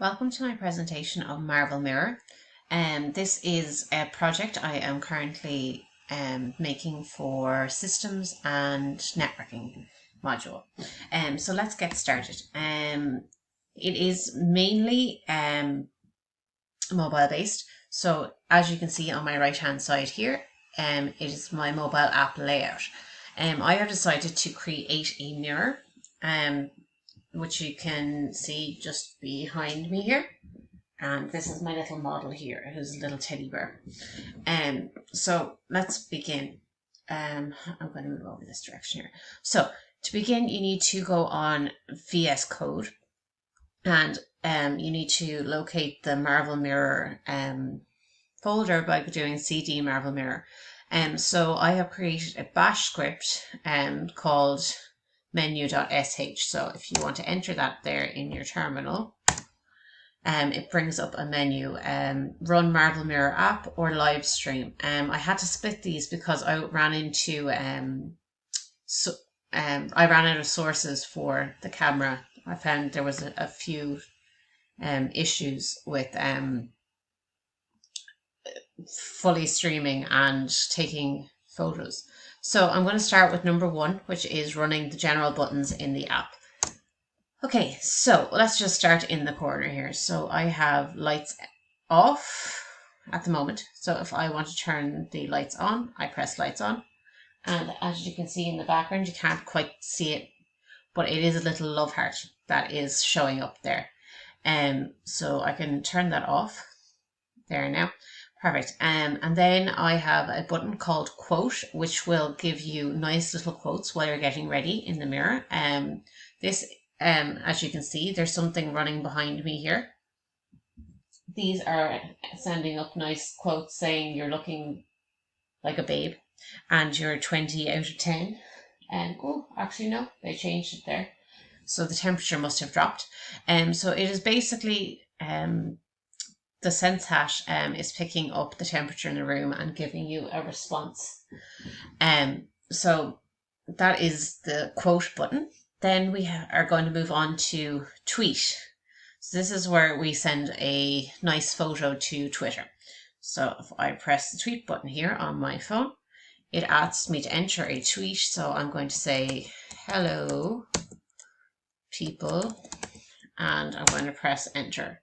Welcome to my presentation of MarvelMirror. This is a project I am currently making for systems and networking module. So let's get started. It is mainly mobile based. So as you can see on my right hand side here, it is my mobile app layout. I have decided to create a mirror which you can see just behind me here. And this is my little model here, who's a little teddy bear. So let's begin. I'm going to move over this direction here. So to begin, you need to go on VS Code, and you need to locate the MarvelMirror folder by doing cd MarvelMirror. So I have created a bash script called menu.sh. So if you want to enter that there in your terminal, it brings up a menu, run MarvelMirror app or Livestream. I had to split these because I ran into I ran out of sources for the camera. I found there was a few issues with fully streaming and taking photos. So I'm going to start with number 1, which is running the general buttons in the app. Okay, so let's just start in the corner here. So I have lights off at the moment. So if I want to turn the lights on, I press lights on. And as you can see in the background, you can't quite see it, but it is a little love heart that is showing up there. So I can turn that off there now. Perfect. And then I have a button called quote, which will give you nice little quotes while you're getting ready in the mirror. As you can see, there's something running behind me here. These are sending up nice quotes saying you're looking like a babe and you're 20 out of 10. Oh, actually no, they changed it there. So the temperature must have dropped. So it is basically the sense hash is picking up the temperature in the room and giving you a response. So that is the quote button. Then we are going to move on to tweet. So this is where we send a nice photo to Twitter. So if I press the tweet button here on my phone, it asks me to enter a tweet. So I'm going to say, hello, people, and I'm going to press enter.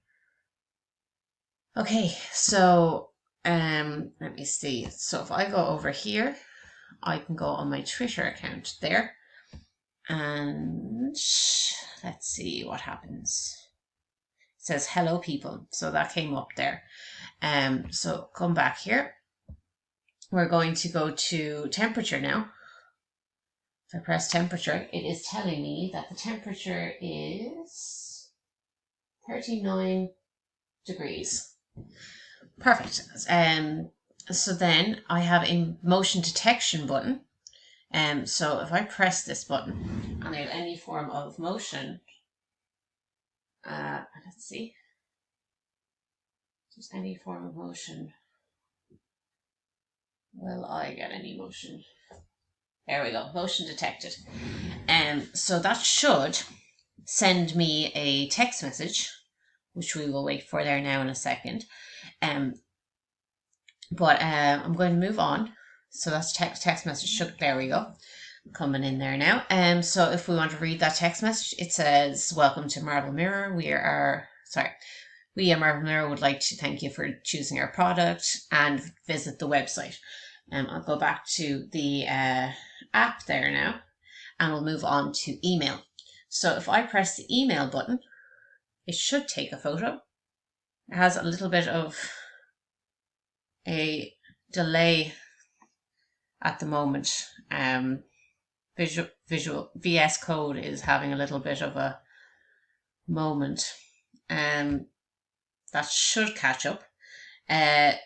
Okay, so let me see. So if I go over here, I can go on my Twitter account there. And let's see what happens. It says hello people. So that came up there. So come back here. We're going to go to temperature now. If I press temperature, it is telling me that the temperature is 39 degrees. Perfect. So then I have a motion detection button. So if I press this button and I have any form of motion, let's see, just any form of motion, will I get any motion? There we go, motion detected. So that should send me a text message, which we will wait for there now in a second. But I'm going to move on. So that's text message. There we go. Coming in there now. So if we want to read that text message, it says, welcome to MarvelMirror. We at MarvelMirror would like to thank you for choosing our product and visit the website. I'll go back to the app there now, and we'll move on to email. So if I press the email button, it should take a photo. It has a little bit of a delay at the moment. Visual VS Code is having a little bit of a moment. That should catch up. I'll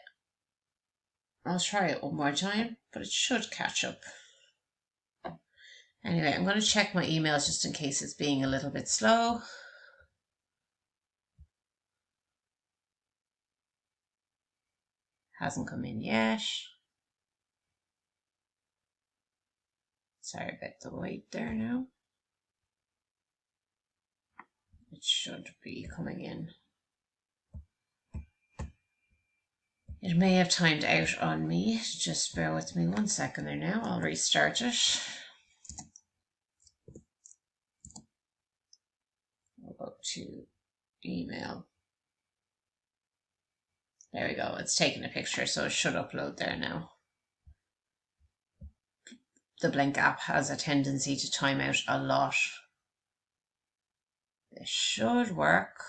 try it one more time, but it should catch up. Anyway, I'm going to check my emails just in case it's being a little bit slow. Hasn't come in yet. Sorry about the wait there now. It should be coming in. It may have timed out on me. Just bear with me 1 second there now. I'll restart it. I'll go to email. There we go. It's taking a picture, so it should upload there now. The Blink app has a tendency to time out a lot. This should work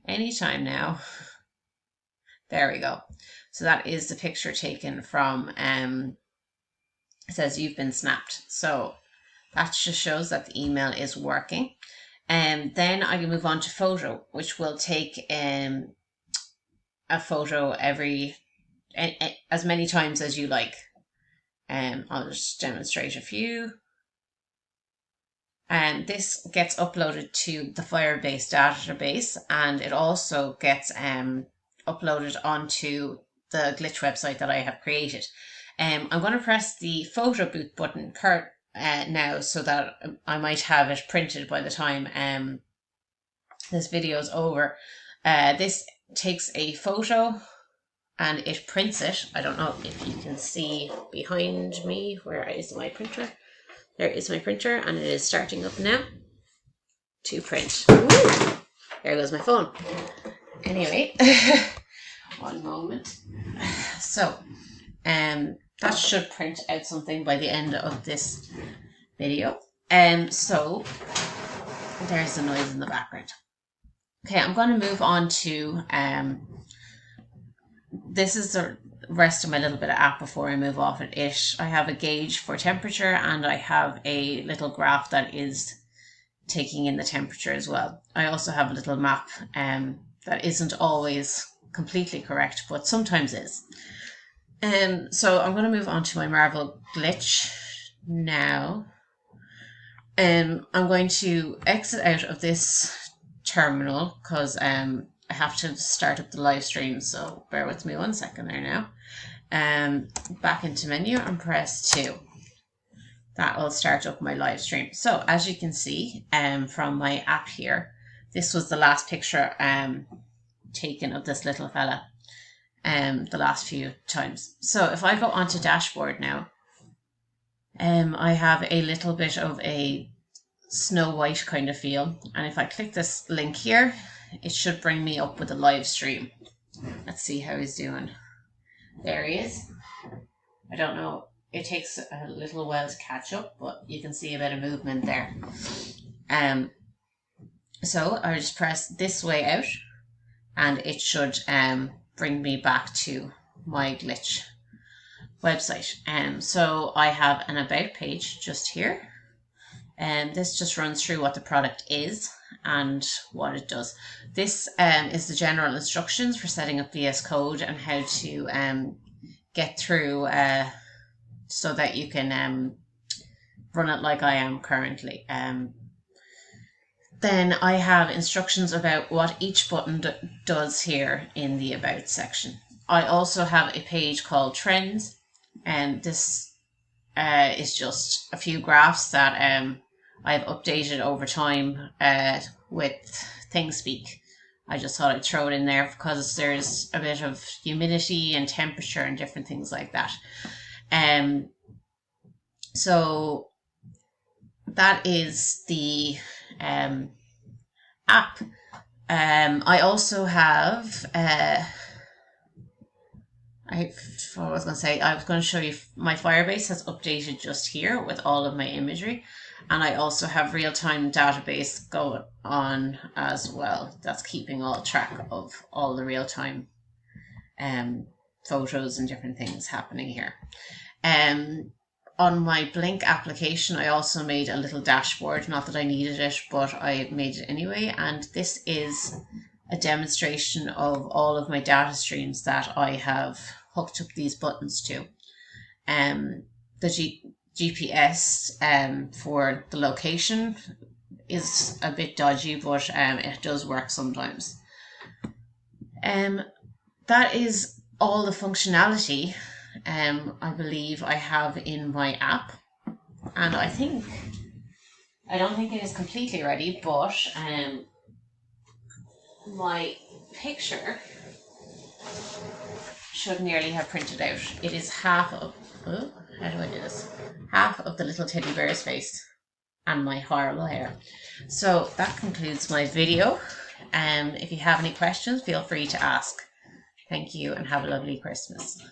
anytime now. There we go. So that is the picture taken from, it says you've been snapped. So that just shows that the email is working. And then I can move on to photo, which will take a photo as many times as you like. I'll just demonstrate a few. And this gets uploaded to the Firebase database, and it also gets uploaded onto the glitch website that I have created. I'm going to press the photo booth button now, so that I might have it printed by the time this video is over. This takes a photo and it prints it. I don't know if you can see behind me. Where is my printer? There is my printer, and it is starting up now to print. Ooh, there goes my phone. Anyway, 1 moment. So, that should print out something by the end of this video. So there's the noise in the background. Okay, I'm going to move on to this is the rest of my little bit of app before I move off it. I have a gauge for temperature, and I have a little graph that is taking in the temperature as well. I also have a little map that isn't always completely correct, but sometimes is. So I'm going to move on to my Marvel glitch now. I'm going to exit out of this terminal because I have to start up the live stream, so bear with me 1 second there now. Back into menu and press 2. That will start up my live stream. So as you can see from my app here, this was the last picture taken of this little fella the last few times. So if I go onto dashboard now, I have a little bit of a Snow White kind of feel, and if I click this link here, it should bring me up with a live stream. Let's see how he's doing. There he is. I don't know, it takes a little while to catch up, but you can see a bit of movement there. So I just press this way out, and it should bring me back to my glitch website. So I have an about page just here, and this just runs through what the product is and what it does. This is the general instructions for setting up VS Code and how to get through so that you can run it like I am currently. Then I have instructions about what each button does here in the About section. I also have a page called Trends, and this is just a few graphs that I've updated over time with ThingSpeak. I just thought I'd throw it in there because there's a bit of humidity and temperature and different things like that. So that is the app. I also have I was going to show you my Firebase has updated just here with all of my imagery, and I also have real-time database going on as well. That's keeping all track of all the real-time photos and different things happening here. On my Blink application, I also made a little dashboard. Not that I needed it, but I made it anyway. And this is a demonstration of all of my data streams that I have hooked up these buttons to. The GPS for the location is a bit dodgy, but it does work sometimes. That is all the functionality I believe I have in my app, and I don't think it is completely ready, but my picture should nearly have printed out. It is half of, oh, how do I do this? Half of the little teddy bear's face and my horrible hair. So that concludes my video. If you have any questions, feel free to ask. Thank you and have a lovely Christmas.